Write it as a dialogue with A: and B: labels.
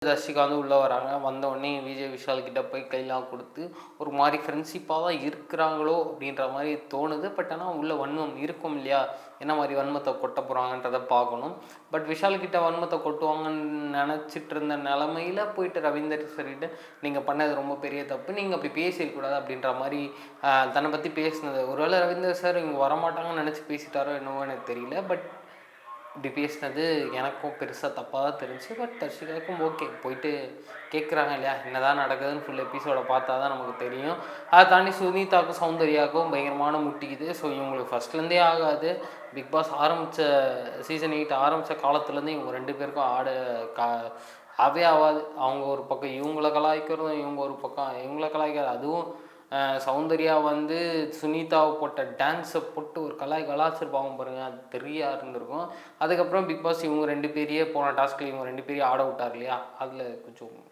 A: தர்ஷிகா வந்து உள்ளே வராங்க. வந்தோடனே விஜய் விஷால் கிட்ட போய் கையெல்லாம் கொடுத்து ஒரு மாதிரி ஃப்ரெண்ட்ஷிப்பாக தான் இருக்கிறாங்களோ அப்படின்ற மாதிரி தோணுது. பட் ஆனால் உள்ள வன்மம் இருக்கும் இல்லையா? என்ன மாதிரி வன்மத்தை கொட்ட போகிறாங்கன்றதை பார்க்கணும். பட் விஷால் கிட்ட வன்மத்தை கொட்டுவாங்கன்னு நினச்சிட்டு இருந்த நிலமையில போயிட்டு ரவீந்தர் சரிட்டு நீங்கள் பண்ணது ரொம்ப பெரிய தப்பு, நீங்கள் அப்படி பேசிடக்கூடாது அப்படின்ற மாதிரி தன்னை பற்றி பேசினது. ஒருவேளை ரவீந்தர் சார் இவங்க வரமாட்டாங்கன்னு நினச்சி பேசிட்டாரோ என்னவோ எனக்கு தெரியல. பட் இப்படி பேசினது எனக்கும் பெருசாக தப்பாக தான் தெரிஞ்சு. பட் தர்ஷிகாவுக்கும் ஓகே, போயிட்டு கேட்குறாங்க இல்லையா, என்ன தான் நடக்குதுன்னு ஃபுல் எபிசோடை பார்த்தா தான் நமக்கு தெரியும். அதை தாண்டி சுனிதாவுக்கும் சௌந்தர்யாவுக்கும் பயங்கரமான முட்டிக்குது. ஸோ இவங்களுக்கு ஃபஸ்ட்லேருந்தே ஆகாது. பிக் பாஸ் ஆரம்பித்த சீசன் 8 ஆரம்பித்த காலத்துலேருந்து இவங்க 2 பேருக்கும் ஆகாது. அவங்க ஒரு பக்கம் இவங்கள கலாய்க்கிறதும், இவங்க ஒரு பக்கம் இவங்கள கலாய்க்கிறது. அதுவும் சௌந்தர்யா வந்து சுனிதாவை போட்ட டான்ஸை போட்டு ஒரு கலாய்ச்சிருப்பாங்க பாருங்கள், அது தெரியா இருந்திருக்கும். அதுக்கப்புறம் பிக் பாஸ் இவங்க 2 பேரையே போன டாஸ்கில் இவங்க 2 பேரையும் ஆட விட்டார் இல்லையா, அதில் கொஞ்சம்